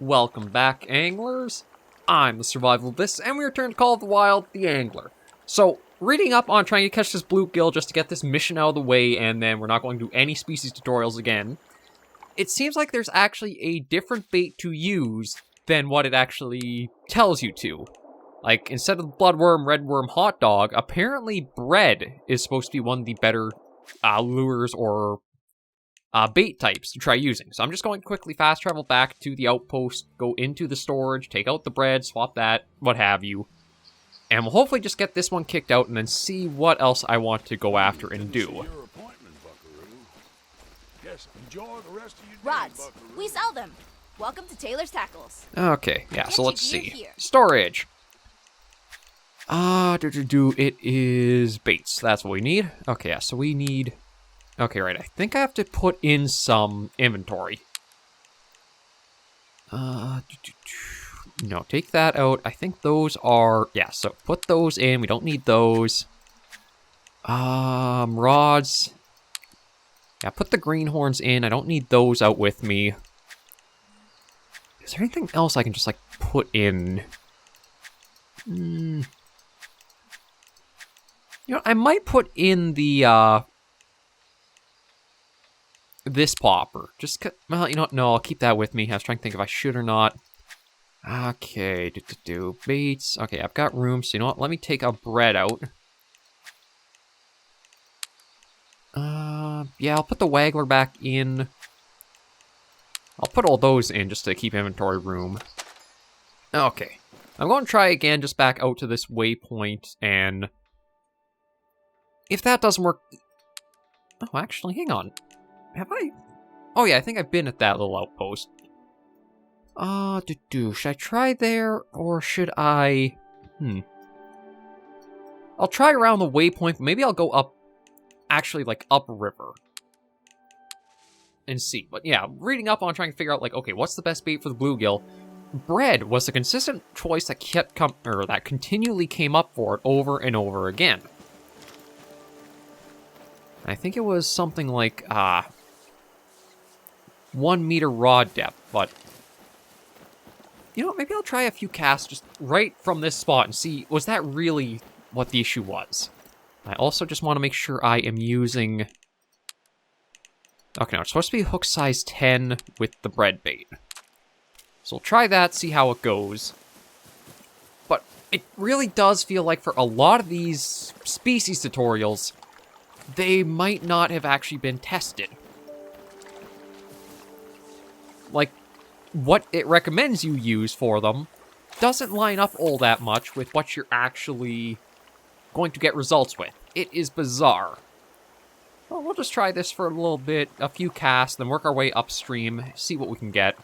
Welcome back, anglers. I'm the survivalist, and we return to Call of the Wild, the Angler. So, reading up on trying to catch this bluegill just to get this mission out of the way, and then we're not going to do any species tutorials again. It seems like there's actually a different bait to use than what it actually tells you to. Like, instead of the bloodworm, redworm, hot dog, apparently bread is supposed to be one of the better lures or bait types to try using. So I'm just going to quickly fast travel back to the outpost, go into the storage, take out the bread, swap that, what have you. And we'll hopefully just get this one kicked out and then see what else I want to go after and do. Rods, we sell them. Welcome to Taylor's Tackles. Okay, yeah, so let's see. Storage. It is baits. That's what we need. Okay, yeah, so we need... Okay, right, I think I have to put in some inventory. No, take that out. I think those are... Yeah, so put those in. We don't need those. Rods. Yeah, put the greenhorns in. I don't need those out with me. Is there anything else I can just, like, put in? You know, I might put in the, this popper. Just, well, you know what? No, I'll keep that with me. I was trying to think if I should or not. Okay, baits. Okay, I've got room, so you know what? Let me take a bread out. Yeah, I'll put the waggler back in. I'll put all those in just to keep inventory room. Okay. I'm going to try again just back out to this waypoint, and... if that doesn't work... Oh, actually, hang on. Have I? Oh yeah, I think I've been at that little outpost. Should I try there, or should I... I'll try around the waypoint, but maybe I'll go up... Actually, like, upriver. And see. But yeah, reading up on trying to figure out, like, okay, what's the best bait for the bluegill? Bread was a consistent choice that that continually came up for it over and over again. I think it was something like, 1 meter rod depth, but... You know, maybe I'll try a few casts just right from this spot and see, was that really what the issue was? I also just want to make sure I am using... Okay, no, it's supposed to be hook size 10 with the bread bait. So we'll try that, see how it goes. But it really does feel like for a lot of these species tutorials, they might not have actually been tested. Like, what it recommends you use for them doesn't line up all that much with what you're actually going to get results with. It is bizarre. Well, we'll just try this for a little bit, a few casts, then work our way upstream, see what we can get.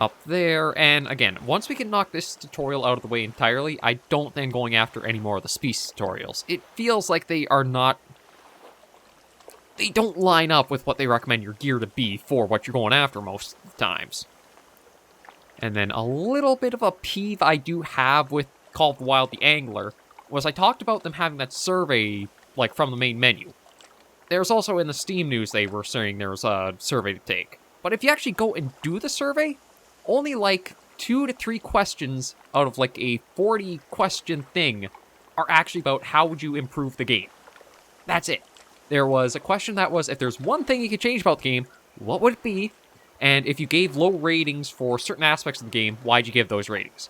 Up there, and again, once we can knock this tutorial out of the way entirely, I don't think going after any more of the species tutorials. It feels like they are not... They don't line up with what they recommend your gear to be for what you're going after most of the times. And then a little bit of a peeve I do have with Call of the Wild the Angler was I talked about them having that survey, like, from the main menu. There's also in the Steam news they were saying there was a survey to take. But if you actually go and do the survey, only like 2 to 3 questions out of like a 40 question thing are actually about how would you improve the game. That's it. There was a question that was, if there's one thing you could change about the game, what would it be? And if you gave low ratings for certain aspects of the game, why'd you give those ratings?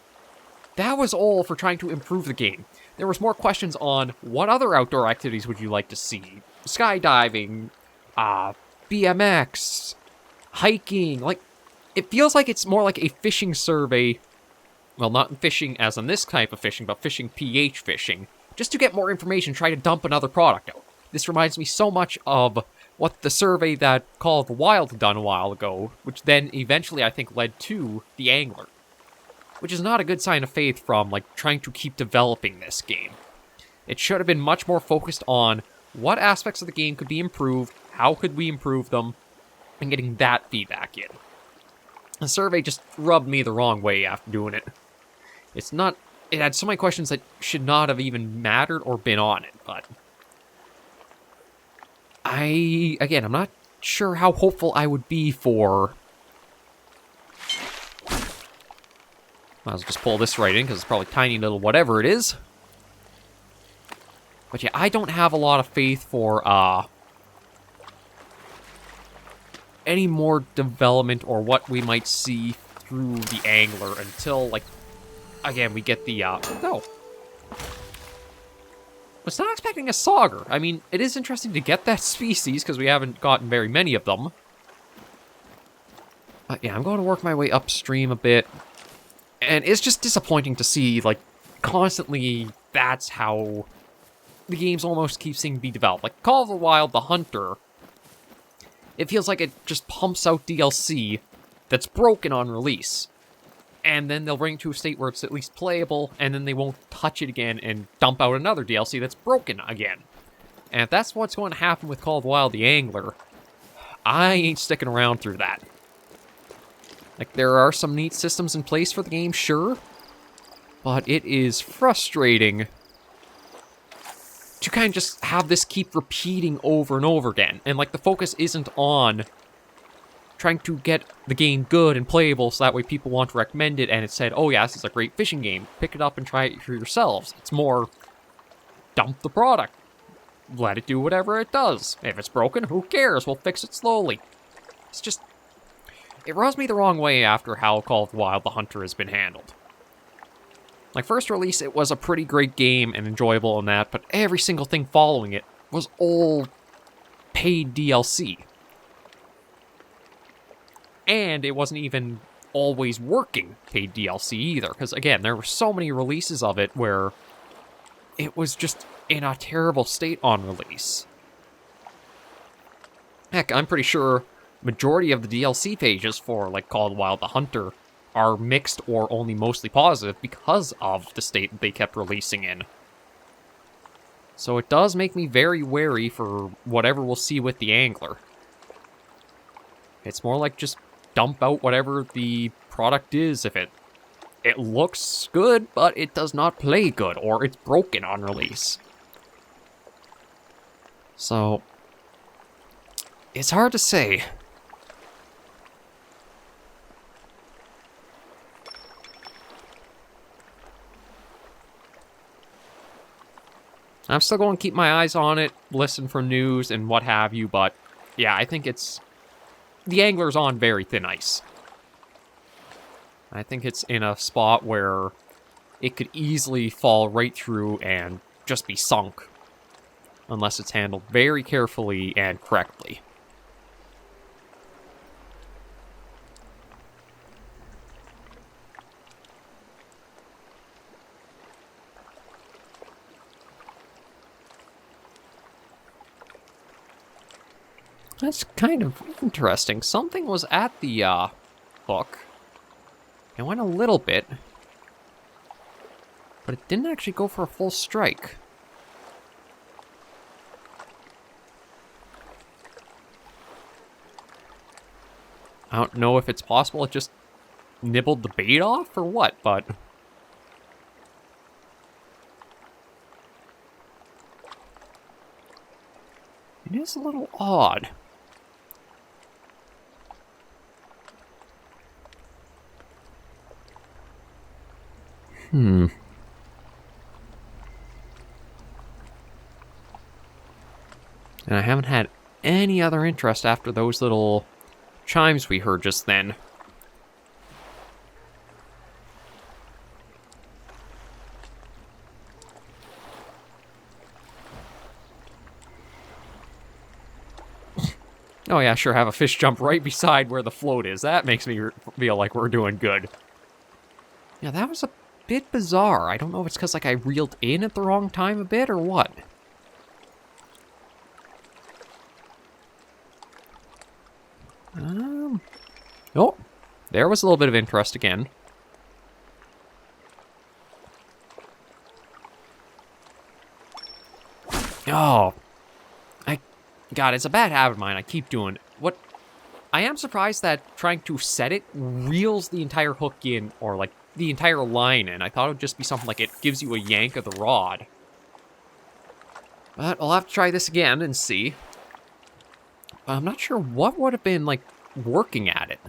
That was all for trying to improve the game. There was more questions on what other outdoor activities would you like to see? Skydiving, BMX, hiking, like, it feels like it's more like a fishing survey. Well, not fishing as in this type of fishing, but fishing PH fishing. Just to get more information, try to dump another product out. This reminds me so much of what the survey that Call of the Wild had done a while ago, which then eventually, I think, led to the Angler. Which is not a good sign of faith from, like, trying to keep developing this game. It should have been much more focused on what aspects of the game could be improved, how could we improve them, and getting that feedback in. The survey just rubbed me the wrong way after doing it. It's not... It had so many questions that should not have even mattered or been on it, but... Again, I'm not sure how hopeful I would be for Might as well just pull this right in, because it's probably tiny little whatever it is. But yeah, I don't have a lot of faith for, any more development or what we might see through the angler until, like, again, we get the, no. Was not expecting a sauger. I mean, it is interesting to get that species, because we haven't gotten very many of them. But yeah, I'm going to work my way upstream a bit. And it's just disappointing to see, like, constantly that's how the games almost keep seeming to be developed. Like, Call of the Wild, the Hunter, it feels like it just pumps out DLC that's broken on release. And then they'll bring it to a state where it's at least playable, and then they won't touch it again and dump out another DLC that's broken again. And if that's what's going to happen with Call of the Wild, the Angler, I ain't sticking around through that. Like, there are some neat systems in place for the game, sure, but it is frustrating to kind of just have this keep repeating over and over again. And, like, the focus isn't on trying to get the game good and playable so that way people want to recommend it and it said, oh yeah, this is a great fishing game, pick it up and try it for yourselves. It's more, dump the product. Let it do whatever it does. If it's broken, who cares? We'll fix it slowly. It's just, it rubs me the wrong way after how Call of the Wild, the Hunter has been handled. Like, first release, it was a pretty great game and enjoyable and that, but every single thing following it was all paid DLC. And it wasn't even always working paid DLC either, because again, there were so many releases of it where it was just in a terrible state on release. Heck, I'm pretty sure majority of the DLC pages for, like, Call of the Wild, the Hunter are mixed or only mostly positive because of the state that they kept releasing in. So it does make me very wary for whatever we'll see with the Angler. It's more like just dump out whatever the product is if it looks good, but it does not play good, or it's broken on release. So, it's hard to say. I'm still going to keep my eyes on it, listen for news and what have you, but yeah, I think it's... the Angler's on very thin ice. I think it's in a spot where it could easily fall right through and just be sunk, unless it's handled very carefully and correctly. That's kind of interesting. Something was at the hook. It went a little bit, but it didn't actually go for a full strike. I don't know if it's possible it just nibbled the bait off or what, but... it is a little odd. And I haven't had any other interest after those little chimes we heard just then. Oh yeah, sure, have a fish jump right beside where the float is. That makes me feel like we're doing good. Yeah, that was a bit bizarre. I don't know if it's because, like, I reeled in at the wrong time a bit or what. Oh, there was a little bit of interest again. Oh, God, it's a bad habit of mine. I keep doing what. I am surprised that trying to set it reels the entire hook in, or like the entire line in. I thought it would just be something like it gives you a yank of the rod. But I'll have to try this again and see. I'm not sure what would have been like working at it.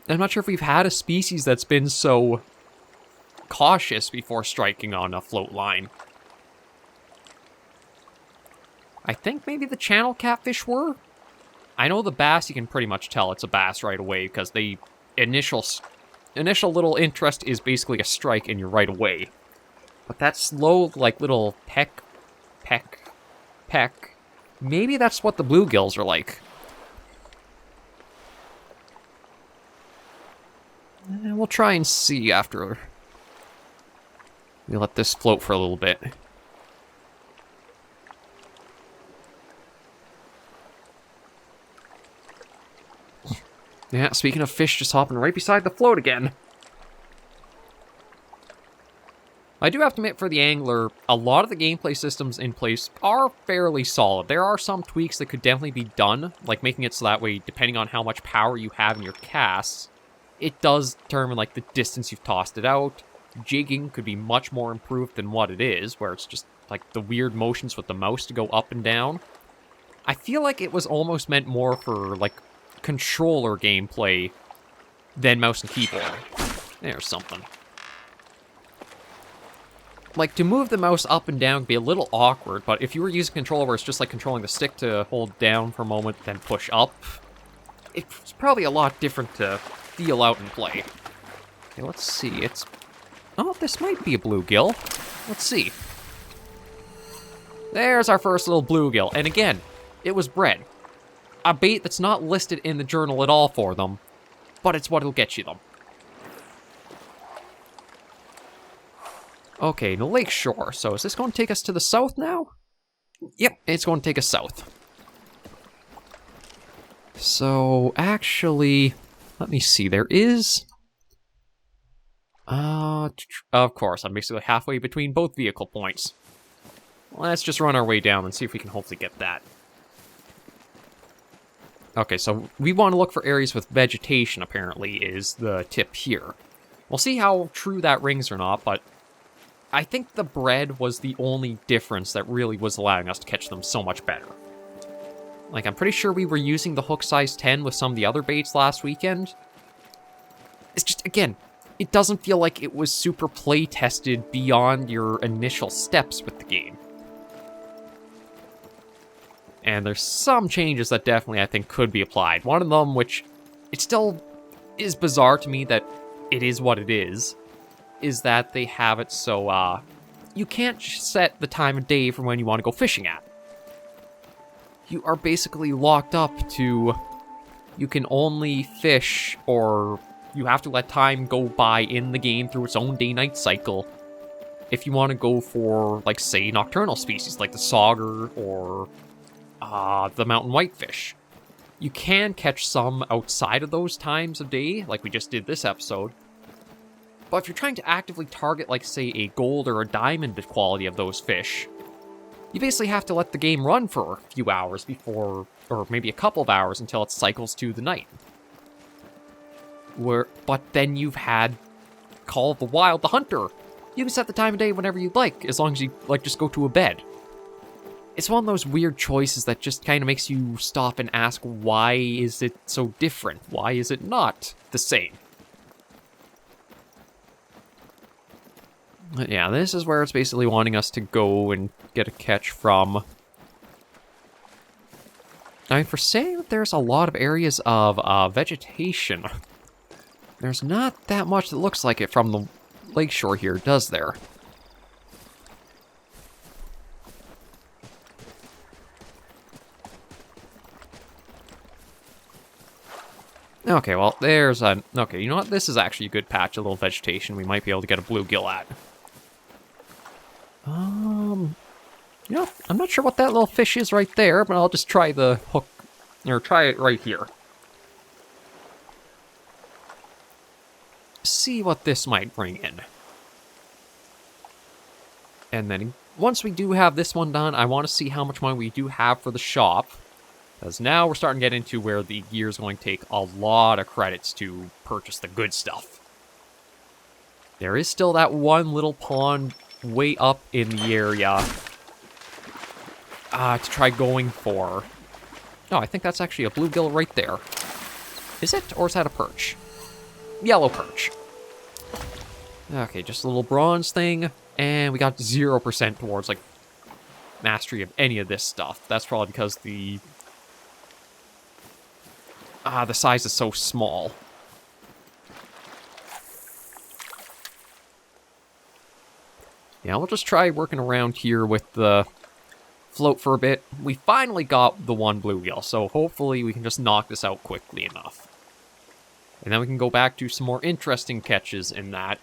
I'm not sure if we've had a species that's been so cautious before striking on a float line. I think maybe the channel catfish were? I know the bass, you can pretty much tell it's a bass right away, because the initial little interest is basically a strike and you're right away. But that slow, like, little peck, maybe that's what the bluegills are like. And we'll try and see after we let this float for a little bit. Yeah, speaking of fish just hopping right beside the float again. I do have to admit, for the angler, a lot of the gameplay systems in place are fairly solid. There are some tweaks that could definitely be done, like making it so that way, depending on how much power you have in your casts, it does determine, like, the distance you've tossed it out. Jigging could be much more improved than what it is, where it's just, like, the weird motions with the mouse to go up and down. I feel like it was almost meant more for, like, controller gameplay than mouse and keyboard. There's something. Like, to move the mouse up and down can be a little awkward, but if you were using a controller where it's just like controlling the stick to hold down for a moment, then push up, it's probably a lot different to feel out and play. Okay, let's see, it's... Oh, this might be a bluegill. Let's see. There's our first little bluegill, and again, it was bred. A bait that's not listed in the journal at all for them, but it's what'll get you them. Okay, the lake shore. So is this going to take us to the south now? Yep, it's going to take us south. So, actually, let me see. There is... of course, I'm basically halfway between both vehicle points. Let's just run our way down and see if we can hopefully get that. Okay, so we want to look for areas with vegetation, apparently, is the tip here. We'll see how true that rings or not, but I think the bread was the only difference that really was allowing us to catch them so much better. Like, I'm pretty sure we were using the hook size 10 with some of the other baits last weekend. It's just, again, it doesn't feel like it was super play-tested beyond your initial steps with the game. And there's some changes that definitely, I think, could be applied. One of them, which it still is bizarre to me that it is what it is that they have it so, you can't set the time of day for when you want to go fishing at. You are basically locked up to, you can only fish, or you have to let time go by in the game through its own day-night cycle if you want to go for, like, say, nocturnal species, like the sauger or the mountain whitefish. You can catch some outside of those times of day, like we just did this episode. But if you're trying to actively target, like, say, a gold or a diamond quality of those fish, you basically have to let the game run for a few hours before, or maybe a couple of hours until it cycles to the night. But then you've had Call of the Wild, the Hunter. You can set the time of day whenever you like, as long as you, like, just go to a bed. It's one of those weird choices that just kind of makes you stop and ask, why is it so different? Why is it not the same? But yeah, this is where it's basically wanting us to go and get a catch from. I mean, for saying that there's a lot of areas of vegetation, there's not that much that looks like it from the lakeshore here, does there? Okay, well, there's a... Okay, you know what? This is actually a good patch, a little vegetation we might be able to get a bluegill at. You know, I'm not sure what that little fish is right there, but I'll just try the hook, or try it right here. See what this might bring in. And then, once we do have this one done, I want to see how much money we do have for the shop. Because now we're starting to get into where the gear is going to take a lot of credits to purchase the good stuff. There is still that one little pond way up in the area to try going for. Oh, I think that's actually a bluegill right there. Is it? Or is that a perch? yellow perch. Okay, just a little bronze thing. And we got 0% towards, like, mastery of any of this stuff. That's probably because the size is so small. Yeah, we'll just try working around here with the float for a bit. We finally got the one bluegill, so hopefully we can just knock this out quickly enough. And then we can go back to some more interesting catches in that,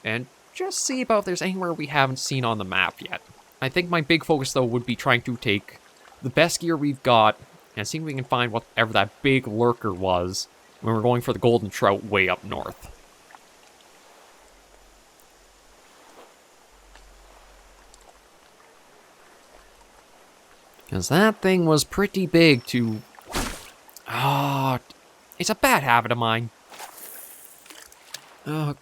and just see about if there's anywhere we haven't seen on the map yet. I think my big focus, though, would be trying to take the best gear we've got and see if we can find whatever that big lurker was when we're going for the golden trout way up north. Because that thing was pretty big to... it's a bad habit of mine. That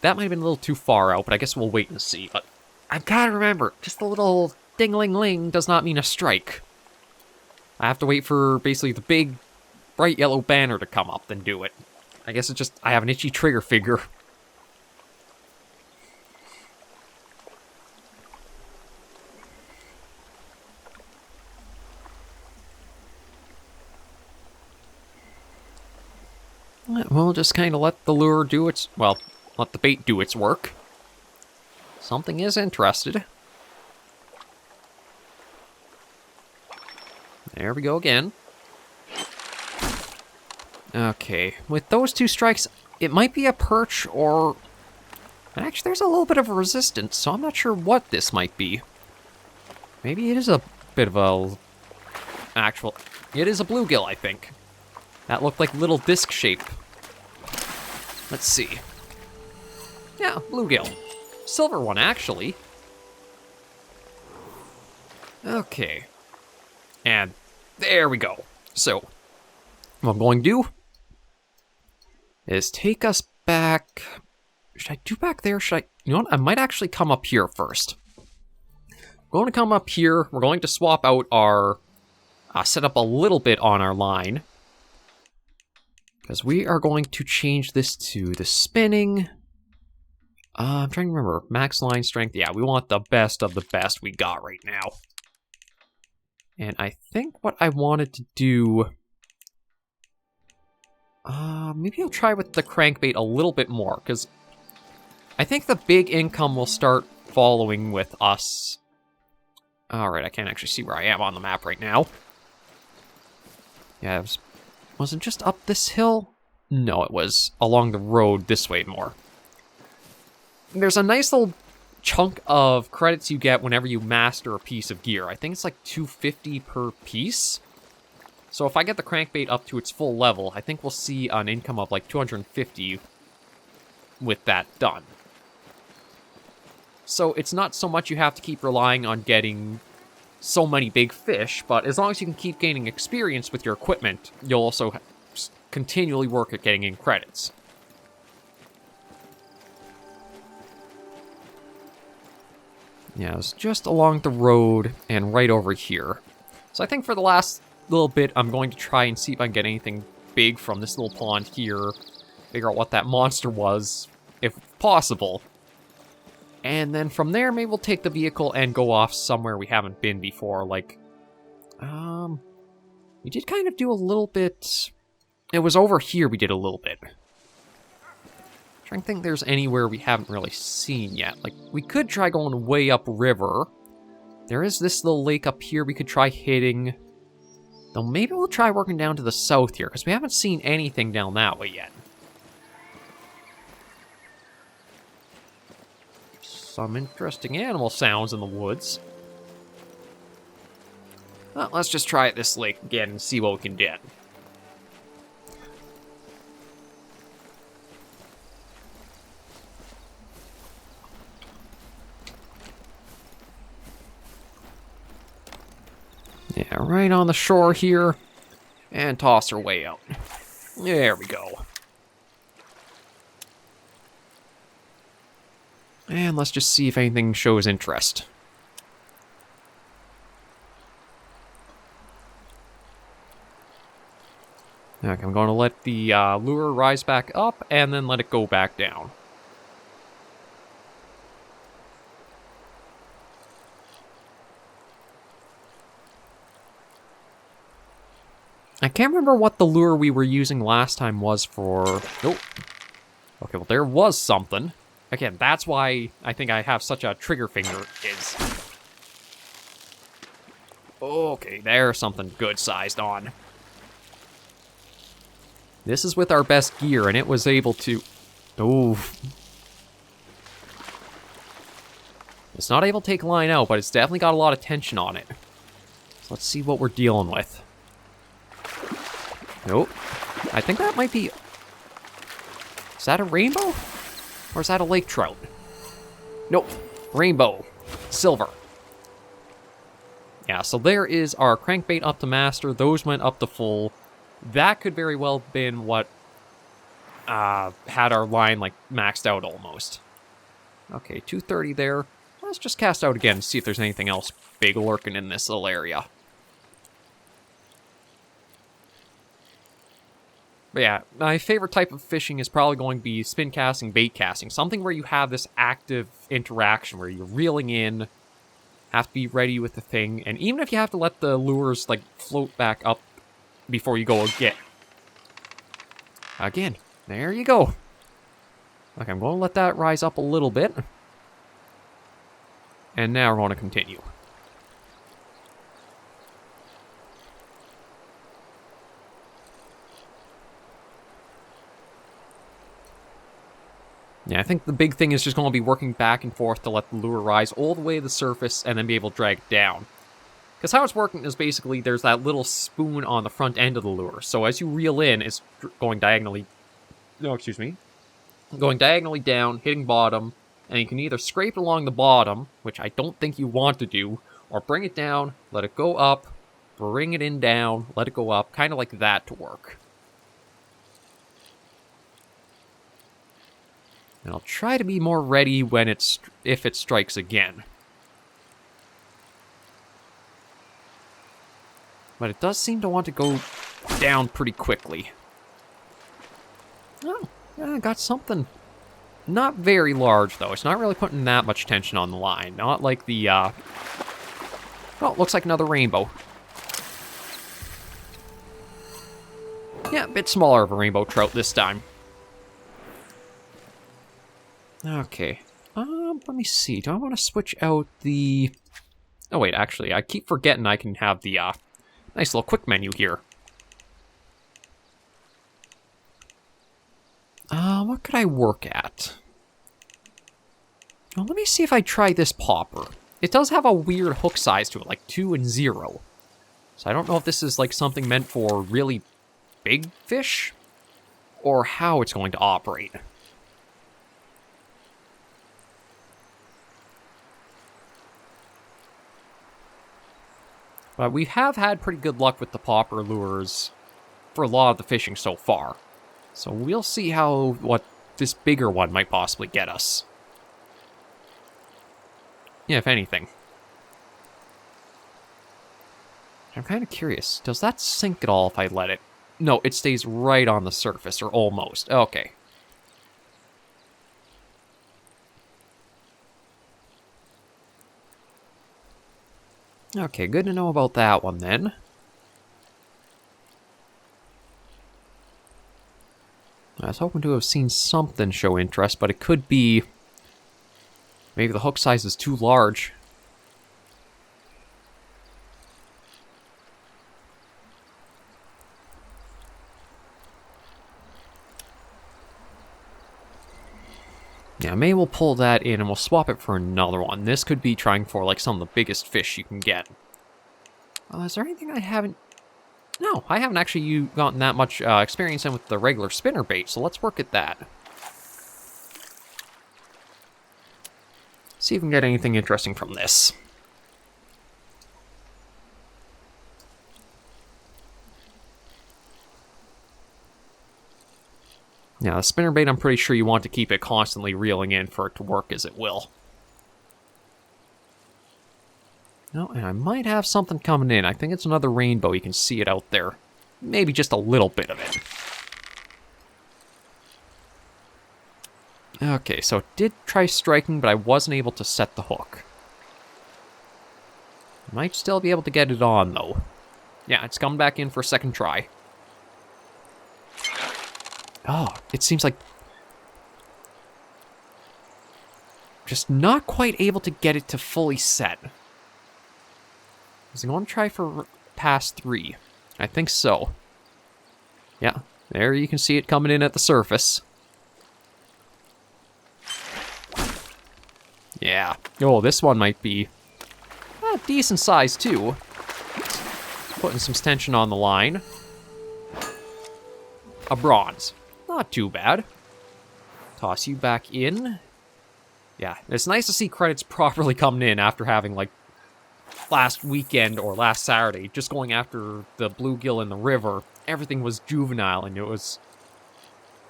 might have been a little too far out, but I guess we'll wait and see. But I've got to remember, just a little ding-ling-ling does not mean a strike. I have to wait for basically the big, bright yellow banner to come up, then do it. I guess it's just, I have an itchy trigger finger. We'll just kind of let the lure do its... well, let the bait do its work. Something is interested. There we go again. Okay, with those two strikes, it might be a perch or... actually, there's a little bit of a resistance, so I'm not sure what this might be. Maybe it is a bit of a... actual... it is a bluegill, I think. That looked like little disc shape. Let's see. Yeah, bluegill. Silver one, actually. Okay. And there we go. So, what I'm going to do is take us back... should I do back there? Should I... you know what? I might actually come up here first. I'm going to come up here. We're going to swap out our... set up a little bit on our line. Because we are going to change this to the spinning. I'm trying to remember. Max line strength. Yeah, we want the best of the best we got right now. And I think what I wanted to do... maybe I'll try with the crankbait a little bit more. Because I think the big income will start following with us. Alright, I can't actually see where I am on the map right now. Yeah, was it just up this hill? No, it was along the road this way more. There's a nice little chunk of credits you get whenever you master a piece of gear. I think it's like 250 per piece. So if I get the crankbait up to its full level, I think we'll see an income of like 250 with that done. So it's not so much you have to keep relying on getting so many big fish, but as long as you can keep gaining experience with your equipment, you'll also continually work at getting in credits. Yeah, it's just along the road and right over here. So I think for the last little bit, I'm going to try and see if I can get anything big from this little pond here. Figure out what that monster was, if possible. And then from there, maybe we'll take the vehicle and go off somewhere we haven't been before. Like, we did kind of do a little bit... it was over here we did a little bit. I'm trying to think there's anywhere we haven't really seen yet. Like, we could try going way upriver. There is this little lake up here we could try hitting. Though maybe we'll try working down to the south here, because we haven't seen anything down that way yet. Some interesting animal sounds in the woods. Well, let's just try at this lake again and see what we can get. Yeah, right on the shore here. And toss her way out. There we go. And let's just see if anything shows interest. Okay, I'm going to let the lure rise back up and then let it go back down. I can't remember what the lure we were using last time was for... Oh. Okay, well, there was something. Again, that's why I think I have such a trigger finger is... Okay, there's something good-sized on. This is with our best gear, and it was able to... Oh. It's not able to take line out, but it's definitely got a lot of tension on it. So let's see what we're dealing with. Nope. I think that might be... Is that a rainbow? Or is that a lake trout? Nope. Rainbow. Silver. Yeah, so there is our crankbait up to master. Those went up to full. That could very well have been what had our line, like, maxed out almost. Okay, 230 there. Let's just cast out again and see if there's anything else big lurking in this little area. But yeah, my favorite type of fishing is probably going to be spin casting, bait casting. Something where you have this active interaction where you're reeling in, have to be ready with the thing, and even if you have to let the lures, like, float back up before you go again, there you go. Okay, I'm going to let that rise up a little bit. And now we're going to continue. Yeah, I think the big thing is just going to be working back and forth to let the lure rise all the way to the surface and then be able to drag it down. Because how it's working is basically there's that little spoon on the front end of the lure. So as you reel in, it's going diagonally... No, excuse me. Going diagonally down, hitting bottom, and you can either scrape it along the bottom, which I don't think you want to do, or bring it down, let it go up, bring it in down, let it go up, kind of like that to work. And I'll try to be more ready when if it strikes again. But it does seem to want to go down pretty quickly. Oh, yeah, I got something. Not very large, though. It's not really putting that much tension on the line. Not like the, Oh, it looks like another rainbow. Yeah, a bit smaller of a rainbow trout this time. Okay. Let me see. Do I want to switch out the... Oh, wait, actually, I keep forgetting I can have the, nice little quick menu here. What could I work at? Well, let me see if I try this popper. It does have a weird hook size to it, like 2 and 0. So I don't know if this is, like, something meant for really big fish, or how it's going to operate. But we have had pretty good luck with the popper lures for a lot of the fishing so far. So we'll see what this bigger one might possibly get us. Yeah, if anything. I'm kind of curious. Does that sink at all if I let it? No, it stays right on the surface, or almost. Okay. Okay, good to know about that one then. I was hoping to have seen something show interest, but it could be... Maybe the hook size is too large. Yeah, maybe we'll pull that in and we'll swap it for another one. This could be trying for, like, some of the biggest fish you can get. Is there anything I haven't... No, I haven't actually gotten that much experience in with the regular spinnerbait, so let's work at that. See if we can get anything interesting from this. Yeah, the spinnerbait, I'm pretty sure you want to keep it constantly reeling in for it to work as it will. No, and I might have something coming in. I think it's another rainbow. You can see it out there. maybe just a little bit of it. Okay, so it did try striking, but I wasn't able to set the hook. Might still be able to get it on, though. Yeah, it's coming back in for a second try. Oh, it seems like... just not quite able to get it to fully set. Is it going to try for past 3? I think so. Yeah, there you can see it coming in at the surface. Yeah. Oh, this one might be a decent size, too. Putting some tension on the line. A bronze. Not too bad. Toss you back in. Yeah, it's nice to see credits properly coming in after having, like, last weekend or last Saturday, just going after the bluegill in the river. Everything was juvenile, and it was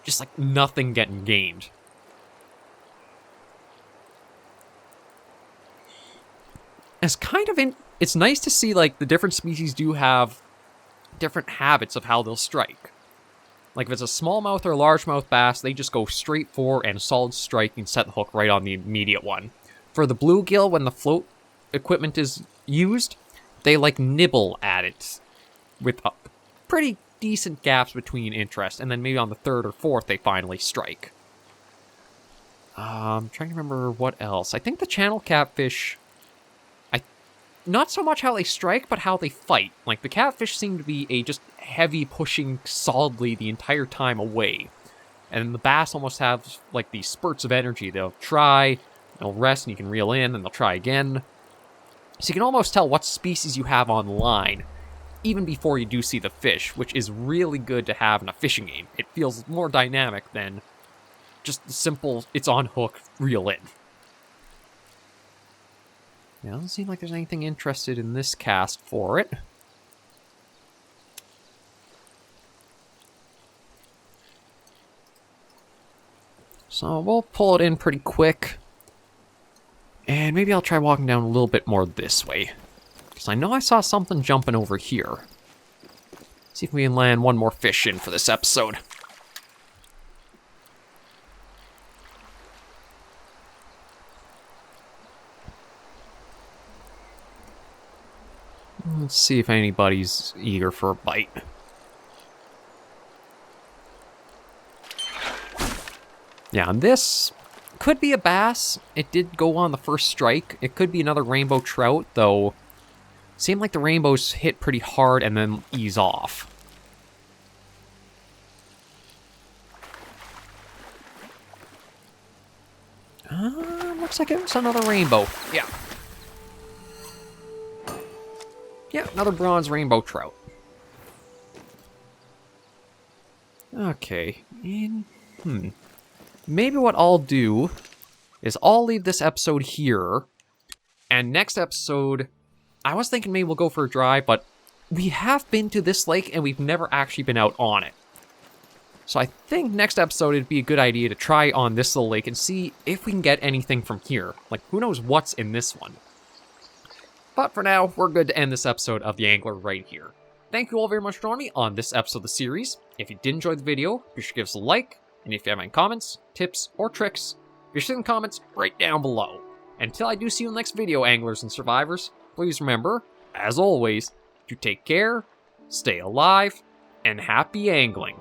just, like, nothing getting gained. It's nice to see, like, the different species do have different habits of how they'll strike. Like, if it's a smallmouth or a largemouth bass, they just go straight for and solid strike and set the hook right on the immediate one. For the bluegill, when the float equipment is used, they, like, nibble at it with pretty decent gaps between interest, and then maybe on the third or fourth they finally strike. I'm trying to remember what else. I think the channel catfish... not so much how they strike, but how they fight. Like, the catfish seem to be a just heavy pushing solidly the entire time away. And the bass almost have, like, these spurts of energy. They'll try, they'll rest, and you can reel in, and they'll try again. So you can almost tell what species you have on line, even before you do see the fish, which is really good to have in a fishing game. It feels more dynamic than just the simple, it's on hook, reel in. Yeah, doesn't seem like there's anything interested in this cast for it. So we'll pull it in pretty quick. And maybe I'll try walking down a little bit more this way. Because I know I saw something jumping over here. See if we can land one more fish in for this episode. Let's see if anybody's eager for a bite. Yeah, and this could be a bass. It did go on the first strike. It could be another rainbow trout, though. Seemed like the rainbows hit pretty hard and then ease off. Looks like it was another rainbow. Yeah. Yeah, another bronze rainbow trout. Okay. Maybe what I'll do is I'll leave this episode here. And next episode, I was thinking maybe we'll go for a drive, but we have been to this lake and we've never actually been out on it. So I think next episode it'd be a good idea to try on this little lake and see if we can get anything from here. Like, who knows what's in this one. But for now, we're good to end this episode of The Angler right here. Thank you all very much for joining me on this episode of the series. If you did enjoy the video, be sure to give us a like. And if you have any comments, tips, or tricks, be sure to leave the comments right down below. Until I do see you in the next video, anglers and survivors, please remember, as always, to take care, stay alive, and happy angling.